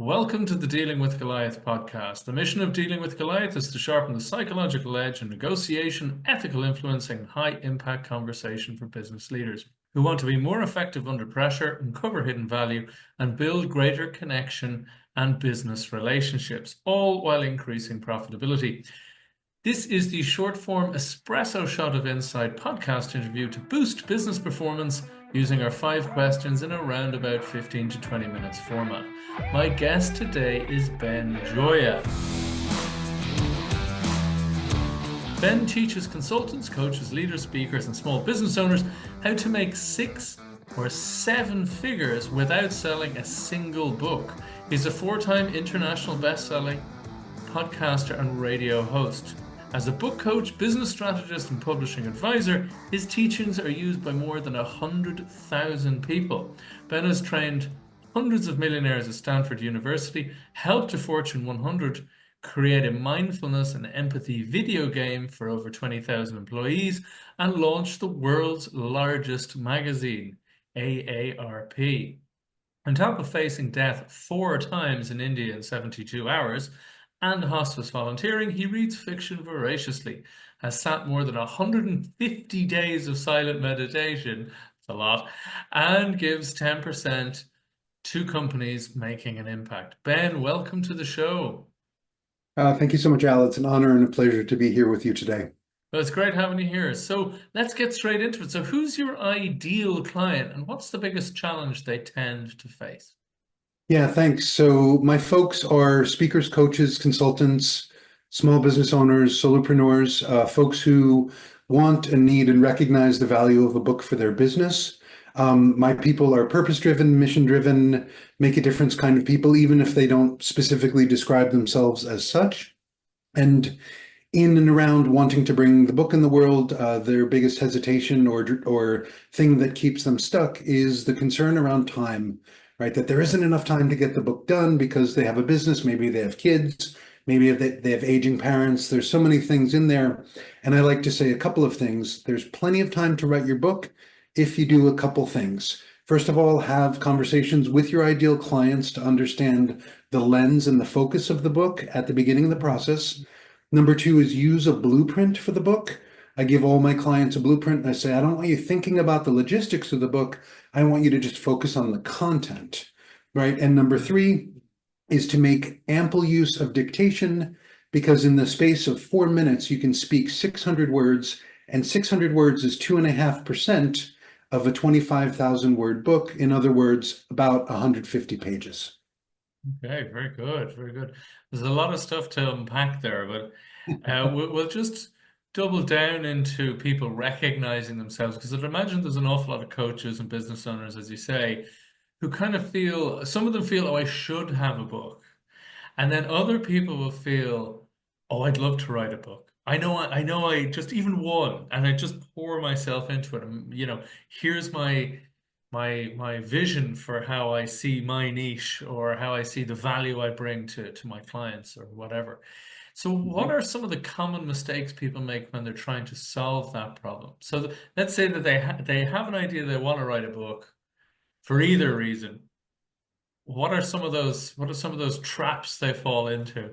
Welcome to the Dealing with Goliath podcast. The mission of Dealing with Goliath is to sharpen the psychological edge in negotiation, ethical influence, and high-impact conversation for business leaders who want to be more effective under pressure, uncover hidden value, and build greater connection and business relationships, all while increasing profitability. This is the short-form espresso shot of insight podcast interview to boost business performance using our 5 questions in a roundabout 15 to 20 minutes format. My guest today is Ben Gioia. Ben teaches consultants, coaches, leaders, speakers, and small business owners how to make 6 or 7 figures without selling a single book. He's a 4-time international best-selling podcaster and radio host. As a book coach, business strategist, and publishing advisor, his teachings are used by more than 100,000 people. Ben has trained hundreds of millionaires at Stanford University, helped a Fortune 100 create a mindfulness and empathy video game for over 20,000 employees, and launched the world's largest magazine, AARP. On top of facing death 4 times in India in 72 hours, and hospice volunteering, he reads fiction voraciously, has sat more than 150 days of silent meditation, it's a lot, and gives 10% to companies making an impact. Ben, welcome to the show. Thank you so much, Al. It's an honor and a pleasure to be here with you today. Well, it's great having you here. So let's get straight into it. So who's your ideal client, and what's the biggest challenge they tend to face? Yeah, thanks. So my folks are speakers, coaches, consultants, small business owners, solopreneurs, folks who want and need and recognize the value of a book for their business. My people are purpose-driven, mission-driven, make a difference kind of people, even if they don't specifically describe themselves as such. And in and around wanting to bring the book in the world, their biggest hesitation or thing that keeps them stuck is the concern around time. Right, that there isn't enough time to get the book done because they have a business, maybe they have kids, maybe they have aging parents. There's so many things in there. And I like to say a couple of things. There's plenty of time to write your book if you do a couple things. First of all, have conversations with your ideal clients to understand the lens and the focus of the book at the beginning of the process. Number 2 is use a blueprint for the book. I give all my clients a blueprint and I say, I don't want you thinking about the logistics of the book. I want you to just focus on the content, right? And number 3 is to make ample use of dictation, because in the space of 4 minutes, you can speak 600 words, and 600 words is 2.5% of a 25,000 word book. In other words, about 150 pages. Okay, very good, very good. There's a lot of stuff to unpack there, but we'll just double down into people recognizing themselves, because I'd imagine there's an awful lot of coaches and business owners, as you say, who kind of feel, some of them feel, oh, I should have a book. And then other people will feel, oh, I'd love to write a book. I just even one, and I just pour myself into it. And, here's my vision for how I see my niche, or how I see the value I bring to my clients, or whatever. So what are some of the common mistakes people make when they're trying to solve that problem? So let's say that they have an idea, they want to write a book for either reason. What are some of those traps they fall into?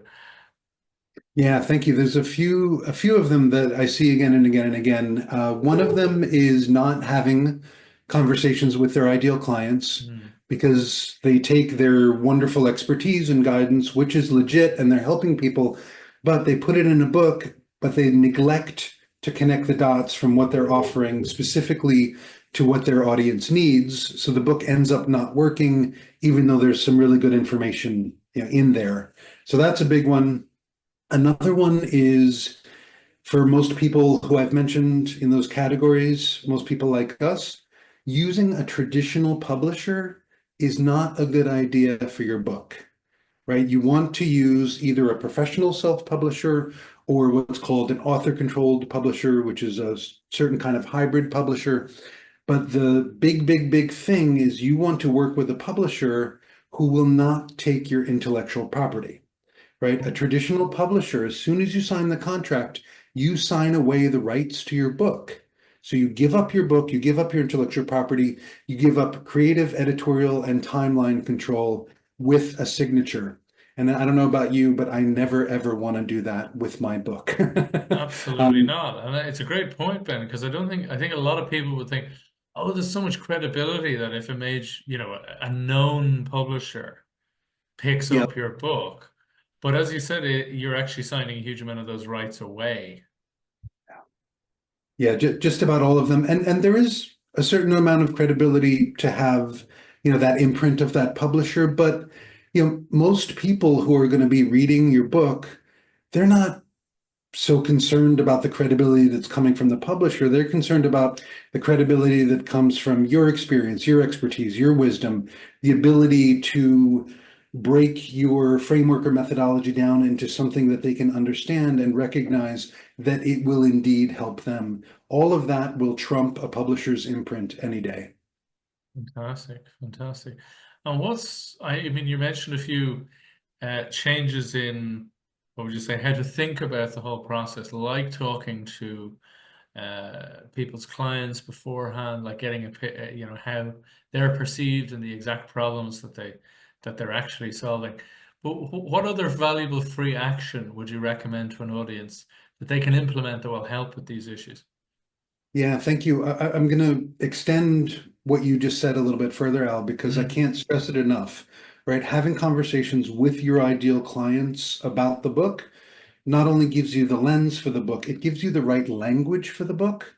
Yeah, thank you. There's a few of them that I see again and again and again. One of them is not having conversations with their ideal clients, because they take their wonderful expertise and guidance, which is legit, and they're helping people, but they put it in a book, but they neglect to connect the dots from what they're offering specifically to what their audience needs. So the book ends up not working, even though there's some really good information, in there. So that's a big one. Another one is, for most people who I've mentioned in those categories, most people like us, using a traditional publisher is not a good idea for your book. Right? You want to use either a professional self-publisher or what's called an author-controlled publisher, which is a certain kind of hybrid publisher. But the big thing is you want to work with a publisher who will not take your intellectual property, right? A traditional publisher, as soon as you sign the contract, you sign away the rights to your book. So you give up your book, you give up your intellectual property, you give up creative, editorial, and timeline control. with a signature. And I don't know about you, but I never ever want to do that with my book. Absolutely Um, not. And it's a great point, Ben, because I think a lot of people would think, oh, there's so much credibility that if a major, a known publisher picks yeah, up your book. But as you said, you're actually signing a huge amount of those rights away. yeah, just about all of them. And there is a certain amount of credibility to have, that imprint of that publisher. But, most people who are going to be reading your book, they're not so concerned about the credibility that's coming from the publisher. They're concerned about the credibility that comes from your experience, your expertise, your wisdom, the ability to break your framework or methodology down into something that they can understand and recognize that it will indeed help them. All of that will trump a publisher's imprint any day. Fantastic, fantastic. And I mean, you mentioned a few changes in, what would you say, how to think about the whole process, like talking to people's clients beforehand, like getting how they're perceived and the exact problems that they're actually solving. But what other valuable free action would you recommend to an audience that they can implement that will help with these issues? Yeah, thank you. I'm going to extend what you just said a little bit further, Al, because I Mm, can't stress it enough, right? Having conversations with your ideal clients about the book not only gives you the lens for the book, it gives you the right language for the book,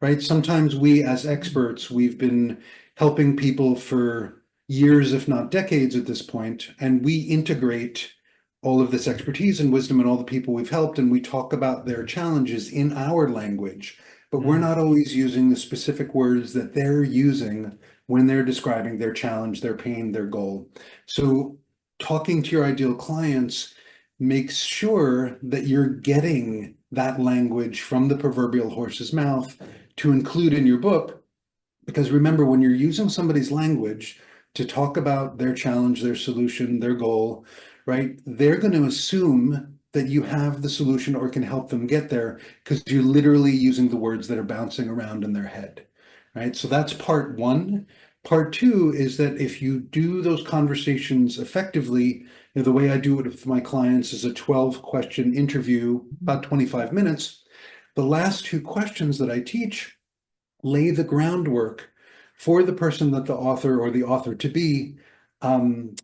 right? Sometimes we, as experts, we've been helping people for years, if not decades at this point, and we integrate all of this expertise and wisdom and all the people we've helped, and we talk about their challenges in our language, but we're mm. not always using the specific words that they're using when they're describing their challenge, their pain, their goal. So talking to your ideal clients makes sure that you're getting that language from the proverbial horse's mouth to include in your book. Because remember, when you're using somebody's language to talk about their challenge, their solution, their goal, right, they're going to assume that you have the solution or can help them get there because you're literally using the words that are bouncing around in their head, right? So that's part one. Part two is that if you do those conversations effectively, the way I do it with my clients is a 12-question interview, about 25 minutes. The last two questions that I teach lay the groundwork for the person that the author or the author to be. Um,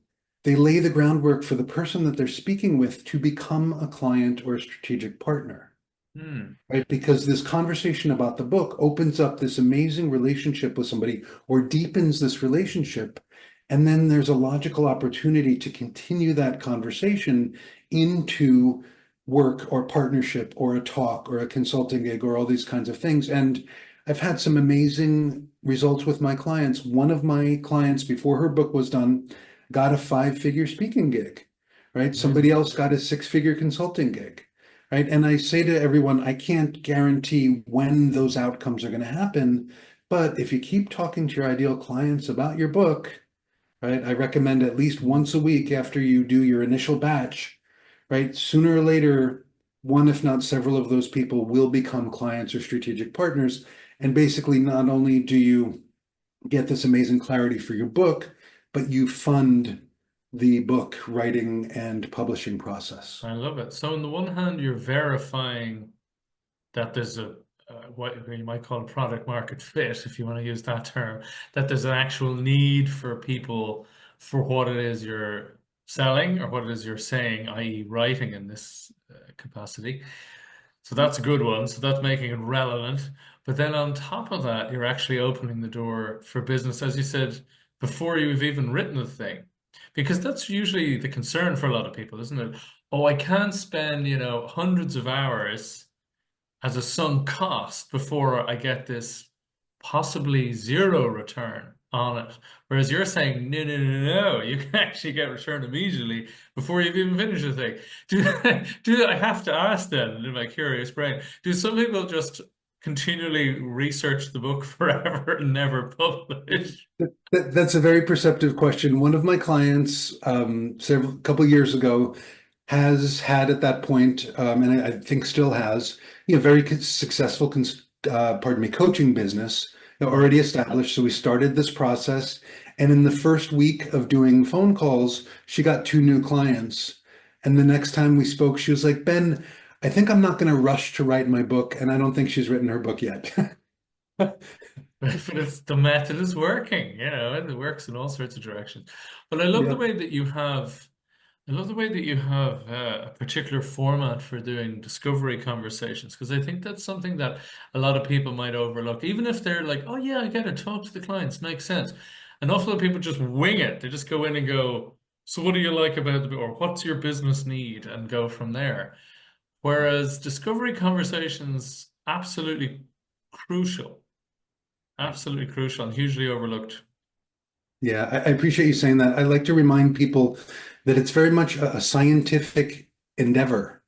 they lay the groundwork for the person that they're speaking with to become a client or a strategic partner, Hmm. right? Because this conversation about the book opens up this amazing relationship with somebody or deepens this relationship. And then there's a logical opportunity to continue that conversation into work or partnership or a talk or a consulting gig or all these kinds of things. And I've had some amazing results with my clients. One of my clients, before her book was done, got a 5-figure speaking gig, right? Somebody Amazing. else got a 6-figure consulting gig, right? And I say to everyone, I can't guarantee when those outcomes are going to happen, but if you keep talking to your ideal clients about your book, right, I recommend at least once a week after you do your initial batch, right, sooner or later, one, if not several of those people will become clients or strategic partners. And basically, not only do you get this amazing clarity for your book, but you fund the book writing and publishing process. I love it. So on the one hand, you're verifying that there's what you might call a product market fit, if you want to use that term, that there's an actual need for people for what it is you're selling or what it is you're saying, i.e., writing in this capacity. So that's a good one. So that's making it relevant. But then on top of that, you're actually opening the door for business, as you said, before you've even written the thing. Because that's usually the concern for a lot of people, isn't it? Oh, I can't spend, hundreds of hours as a sunk cost before I get this possibly zero return on it. Whereas you're saying, no, no, no, no, you can actually get return immediately before you've even finished the thing. I have to ask then, in my curious brain, do some people just continually research the book forever and never publish? That's a very perceptive question. One of my clients, several couple years ago, has had at that point, and I think still has, very successful, pardon me, coaching business, already established. So we started this process, And in the first week of doing phone calls, she got 2 new clients. And the next time we spoke, she was like, Ben, I think I'm not going to rush to write my book. And I don't think she's written her book yet. But the method is working, and it works in all sorts of directions. But I love the Yeah. way that you have I love the way that you have a particular format for doing discovery conversations, because I think that's something that a lot of people might overlook, even if they're like, "Oh yeah, I get it. Talk to the clients, makes sense." An awful lot of people just wing it. They just go in and go, "So what do you like about the or what's your business need?" and go from there. Whereas discovery conversations, absolutely crucial, and hugely overlooked. Yeah, I appreciate you saying that. I like to remind people that it's very much a scientific endeavor,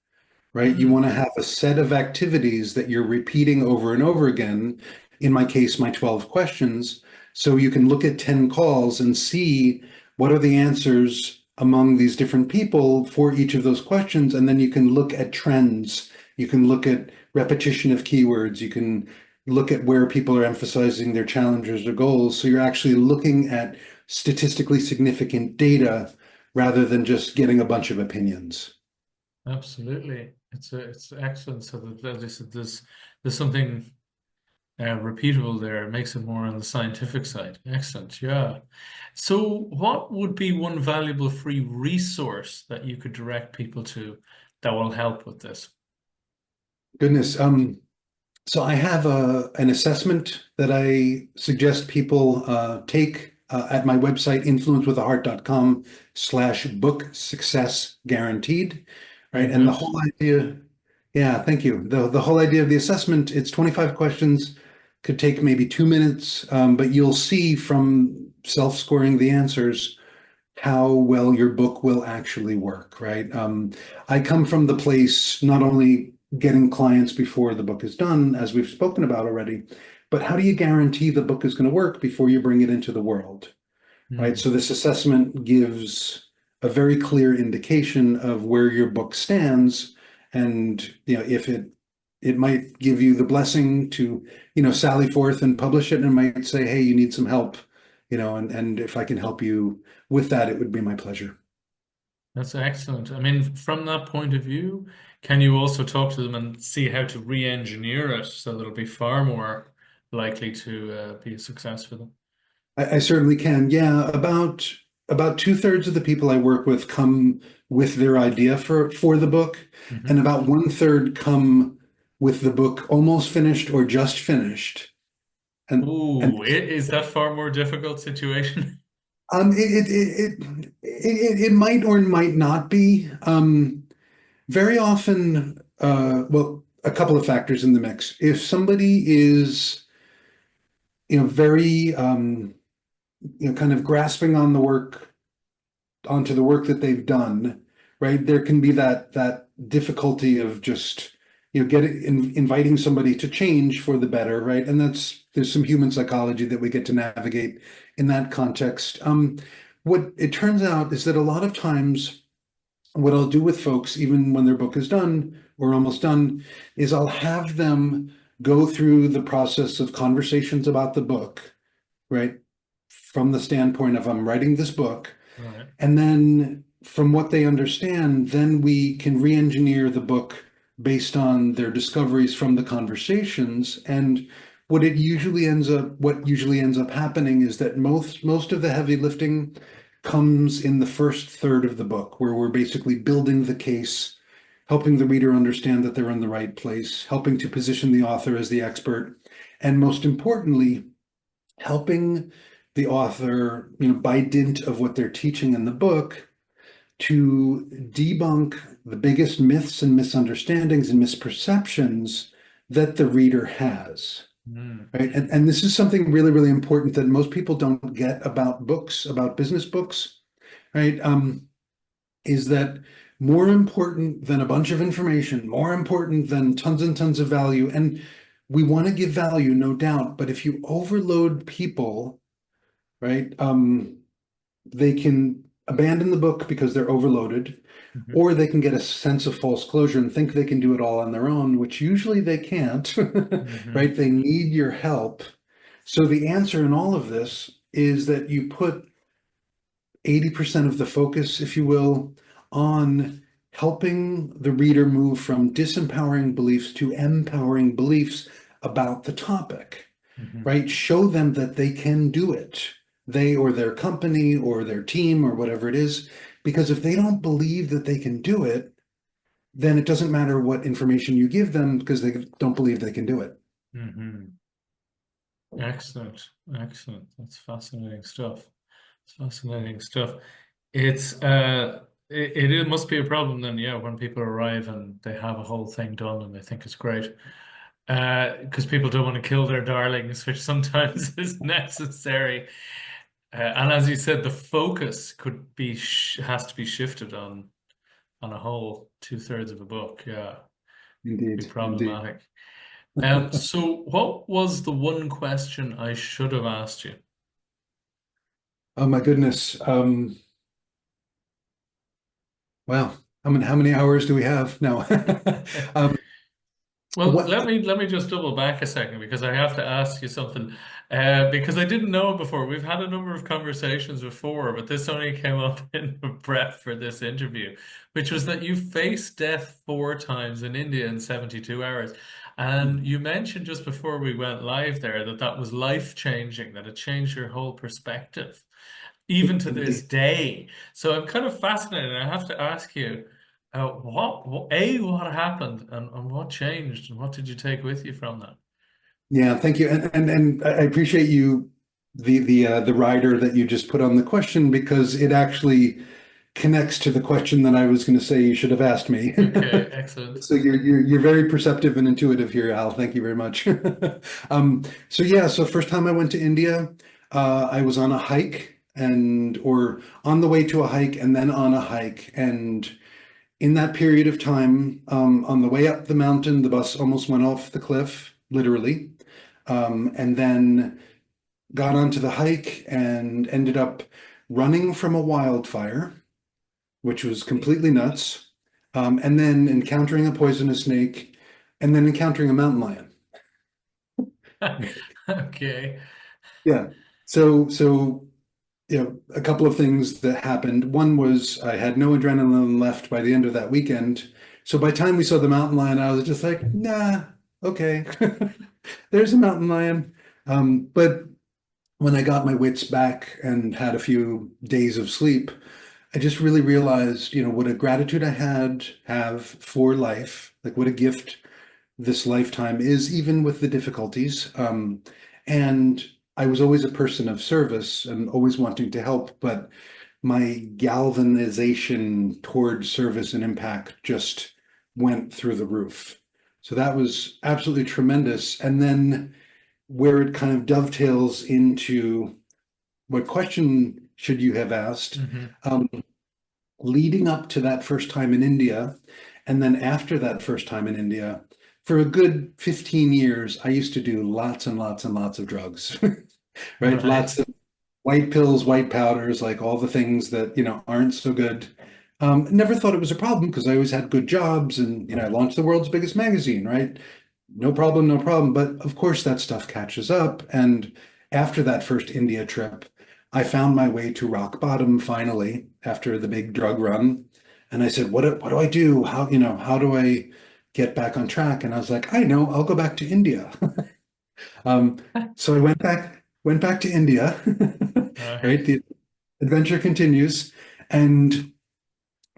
right? You want to Mm, have a set of activities that you're repeating over and over again. In my case, my 12 questions. So you can look at 10 calls and see what are the answers among these different people for each of those questions. And then you can look at trends. You can look at repetition of keywords. You can look at where people are emphasizing their challenges or goals. So you're actually looking at statistically significant data rather than just getting a bunch of opinions. absolutely. It's excellent. So that, as I said, there's something repeatable there. It makes it more on the scientific side. Excellent. Yeah. So, what would be one valuable free resource that you could direct people to that will help with this? Goodness. So I have an assessment that I suggest people take at my website, influencewithaheart.com/book success guaranteed. Very Right. And the good. whole idea, yeah, thank you. The whole idea of the assessment, it's 25 questions, could take maybe 2 minutes, but you'll see from self-scoring the answers how well your book will actually work, right? I come from the place not only getting clients before the book is done, as we've spoken about already, but how do you guarantee the book is going to work before you bring it into the world, right? Mm, So this assessment gives a very clear indication of where your book stands, and if it might give you the blessing to sally forth and publish it, and it might say, hey, you need some help, and if I can help you with that, it would be my pleasure. that's excellent. I mean, from that point of view, can you also talk to them and see how to re-engineer it so that it'll be far more likely to be a success for them? I certainly can. Yeah, about 2/3 of the people I work with come with their idea for the book, and Hmm. about 1/3 come with the book almost finished or just finished. And Ooh, is that far more difficult situation? it might or might not be. Very often, well, a couple of factors in the mix. If somebody is, very, kind of grasping onto the work that they've done, right? There can be that difficulty of just inviting somebody to change for the better, right? And there's some human psychology that we get to navigate in that context. What it turns out is that a lot of times, what I'll do with folks, even when their book is done or almost done, is I'll have them go through the process of conversations about the book, right? From the standpoint of I'm writing this book, Right. and then from what they understand, then we can re-engineer the book based on their discoveries from the conversations. And what usually ends up happening is that most of the heavy lifting comes in the first third of the book, where we're basically building the case, helping the reader understand that they're in the right place, helping to position the author as the expert, and most importantly, helping the author, by dint of what they're teaching in the book, to debunk the biggest myths and misunderstandings and misperceptions that the reader has. Mm. Right. And this is something really, really important that most people don't get about books, about business books, right? Is that more important than a bunch of information, more important than tons and tons of value. And we want to give value, no doubt, but if you overload people, right? They can abandon the book because they're overloaded, Mhm. or they can get a sense of false closure and think they can do it all on their own, which usually they can't, Mhm. right? They need your help. So the answer in all of this is that you put 80% of the focus, if you will, on helping the reader move from disempowering beliefs to empowering beliefs about the topic, Mhm. right? Show them that they can do it, they or their company or their team or whatever it is. Because if they don't believe that they can do it, then it doesn't matter what information you give them because they don't believe they can do it. Mhm. Excellent. Excellent. That's fascinating stuff. It's fascinating stuff. It's it must be a problem then, yeah, when people arrive and they have a whole thing done and they think it's great. Because people don't want to kill their darlings, which sometimes is necessary. And as you said, the focus could be has to be shifted on a whole two-thirds of a book. Yeah, be Indeed, indeed. problematic. So what was the one question I should have asked you? Oh my goodness. Wow. How many hours do we have? No. Um, Well, what? let me just double back a second because I have to ask you something. Because I didn't know before. We've had a number of conversations before, but this only came up in the prep for this interview, which was that you faced death 4 times in India in 72 hours. And you mentioned just before we went live there that that was life-changing, that it changed your whole perspective, even to this Indeed. day. So I'm kind of fascinated. I have to ask you. What happened and what changed and what did you take with you from that? Yeah, thank you. And I appreciate you the rider that you just put on the question because it actually connects to the question that I was going to say you should have asked me. Okay, excellent. So you're very perceptive and intuitive here, Al. Thank you very much. So yeah, so first time I went to India, I was on a hike or on the way to a hike and then on a hike. And in that period of time, on the way up the mountain, the bus almost went off the cliff, literally. And then got onto the hike and ended up running from a wildfire, which was completely nuts. And then encountering a poisonous snake, and then encountering a mountain lion. Okay. Yeah. So a couple of things that happened. One was I had no adrenaline left by the end of that weekend. So by the time we saw the mountain lion, I was just like, nah, okay, there's a mountain lion. But when I got my wits back and had a few days of sleep, I just really realized, what a gratitude have for life, like what a gift this lifetime is, even with the difficulties. And I was always a person of service and always wanting to help, but my galvanization towards service and impact just went through the roof. So that was absolutely tremendous. And then where it kind of dovetails into what question should you have asked? Hmm. Um, Leading up to that first time in India, and then after that first time in India, for a good 15 years, I used to do lots and lots and lots of drugs, right? Right. Lots of white pills, white powders, like all the things that, aren't so good. Never thought it was a problem because I always had good jobs and, I launched the world's biggest magazine, right? No problem, no problem. But of course, that stuff catches up. And after that first India trip, I found my way to rock bottom finally after the big drug run. And I said, what do I do? How do I get back on track? And I was like, I know, I'll go back to India. Um, so I went back to India, Right. right? The adventure continues and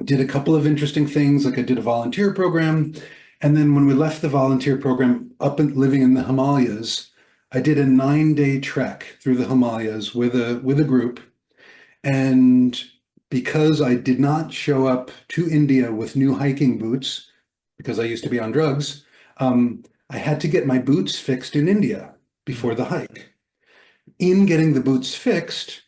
did a couple of interesting things. Like I did a volunteer program. And then when we left the volunteer program up and living in the Himalayas, I did a 9-day trek through the Himalayas with a group. And because I did not show up to India with new hiking boots, because I used to be on drugs, I had to get my boots fixed in India before Mm. the hike. In getting the boots fixed,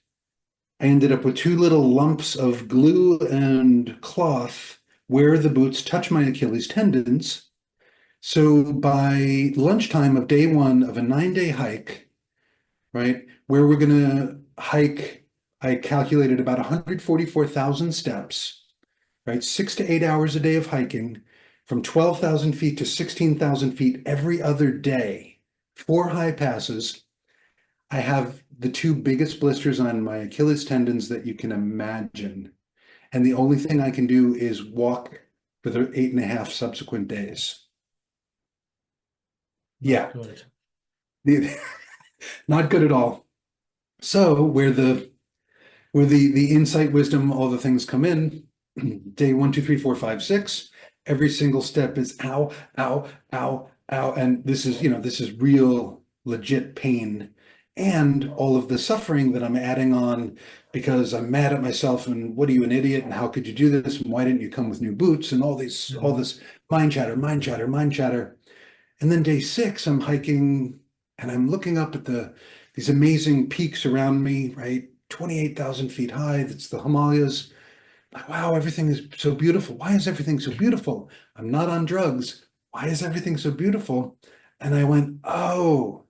I ended up with two little lumps of glue and cloth where the boots touch my Achilles tendons. So by lunchtime of day one of a 9-day hike, right, where we're going to hike, I calculated about 144,000 steps, right, 6 to 8 hours a day of hiking from 12,000 feet to 16,000 feet every other day, 4 high passes. I have the two biggest blisters on my Achilles tendons that you can imagine. And the only thing I can do is walk for the 8.5 subsequent days. Not Yeah, good. the- not good at all. So where the insight, wisdom, all the things come in, day one, two, three, four, five, six, every single step is ow, ow, ow, ow. And this is real legit pain. And all of the suffering that I'm adding on because I'm mad at myself and what are you, an idiot? And how could you do this? And why didn't you come with new boots? And all Mm. this mind chatter, mind chatter, mind chatter. And then day six, I'm hiking and I'm looking up at these amazing peaks around me, right? 28,000 feet high. That's the Himalayas. Like, wow, everything is so beautiful. Why is everything so beautiful? I'm not on drugs. Why is everything so beautiful? And I went, oh,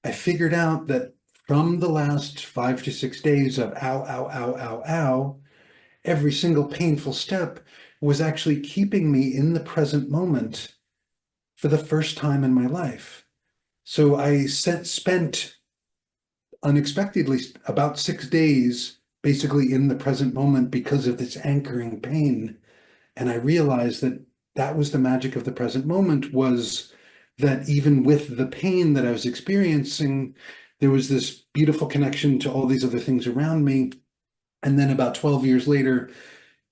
I figured out that from the last 5 to 6 days of ow, ow, ow, ow, ow, every single painful step was actually keeping me in the present moment for the first time in my life. So I spent unexpectedly about 6 days basically in the present moment because of this anchoring pain. And I realized that that was the magic of the present moment, was that even with the pain that I was experiencing, there was this beautiful connection to all these other things around me. And then about 12 years later,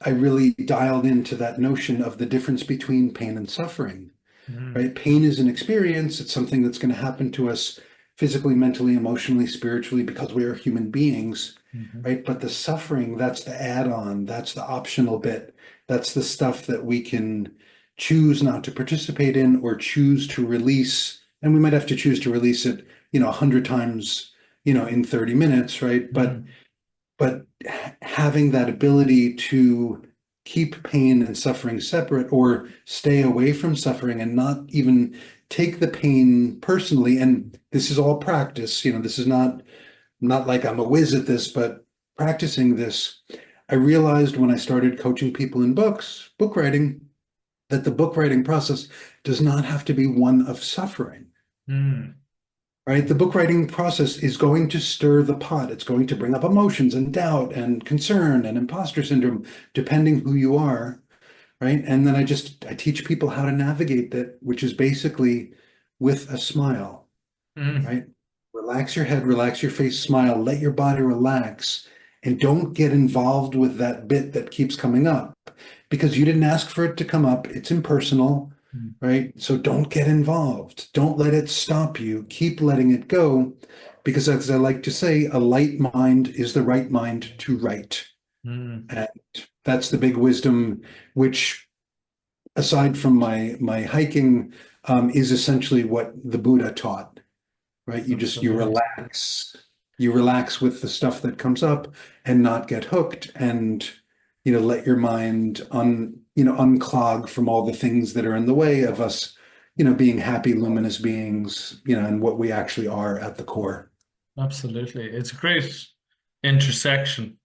I really dialed into that notion of the difference between pain and suffering, Mm. right? Pain is an experience. It's something that's going to happen to us physically, mentally, emotionally, spiritually, because we are human beings, Mhm. right? But the suffering, that's the add-on, that's the optional bit. That's the stuff that we can choose not to participate in or choose to release. And we might have to choose to release it, 100 times, in 30 minutes, right? But Mm. but having that ability to keep pain and suffering separate or stay away from suffering and not even take the pain personally. And this is all practice, this is not like I'm a whiz at this, but practicing this, I realized when I started coaching people in book writing, that the book writing process does not have to be one of suffering. Mm. Right? The book writing process is going to stir the pot. It's going to bring up emotions and doubt and concern and imposter syndrome, depending who you are, right? And then I teach people how to navigate that, which is basically with a smile, Mm. right? Relax your head, relax your face, smile, let your body relax, and don't get involved with that bit that keeps coming up because you didn't ask for it to come up. It's impersonal, Mm. right? So don't get involved. Don't let it stop you. Keep letting it go because, as I like to say, a light mind is the right mind to write. Mm. And that's the big wisdom, which, aside from my hiking, is essentially what the Buddha taught, right? You Absolutely. relax with the stuff that comes up and not get hooked and let your mind unclog from all the things that are in the way of us, being happy, luminous beings, and what we actually are at the core. Absolutely. It's a great intersection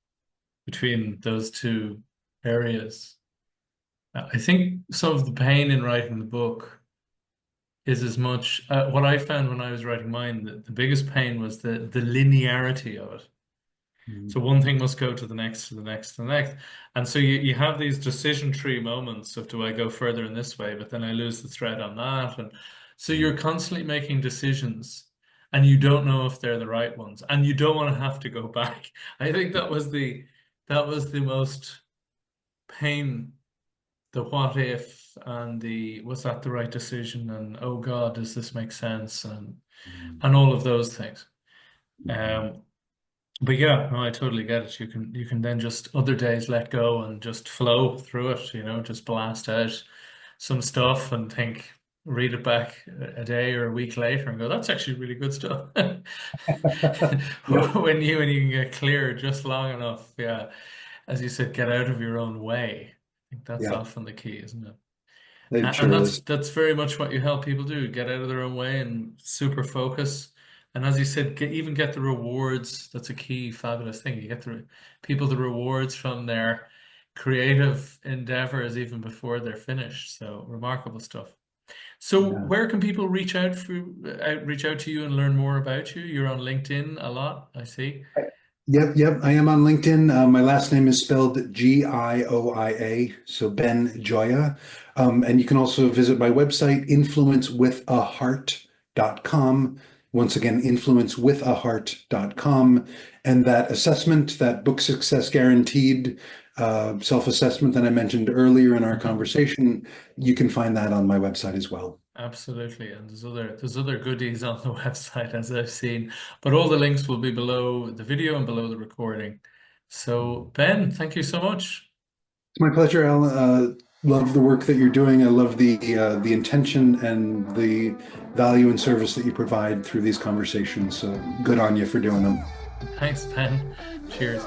between those two areas. I think some of the pain in writing the book is as much what I found when I was writing mine, the biggest pain was the linearity of it. Mm. So one thing must go to the next, to the next, to the next. And so you have these decision tree moments of do I go further in this way, but then I lose the thread on that. And so you're constantly making decisions and you don't know if they're the right ones. And you don't want to have to go back. I think that was the most pain, the what if and the was that the right decision and oh God, does this make sense? And all of those things. Um but yeah, no, I totally get it. You can then just other days let go and just flow through it, just blast out some stuff and think, read it back a day or a week later and go, that's actually really good stuff. Yep. When you can get clear just long enough, yeah. As you said, get out of your own way. I think that's Yeah, often the key, isn't it? it And sure that's is. that's very much what you help people do, get out of their own way and super focus. And as you said, even get the rewards. That's a key fabulous thing. You get people the rewards from their creative endeavors even before they're finished. So remarkable stuff. So Yeah. where can people reach out to you and learn more about you? You're on LinkedIn a lot, I see. Yep. I am on LinkedIn. My last name is spelled Gioia, so Ben Gioia. And you can also visit my website, influencewithaheart.com. Once again, influencewithaheart.com. And that assessment, that book success guaranteed self-assessment that I mentioned earlier in our Mhm. conversation, you can find that on my website as well. Absolutely. And there's other goodies on the website as I've seen. But all the links will be below the video and below the recording. So Ben, thank you so much. It's my pleasure, Al. Love the work that you're doing. I love the intention and the value and service that you provide through these conversations. So good on you for doing them. Thanks, Ben. Cheers.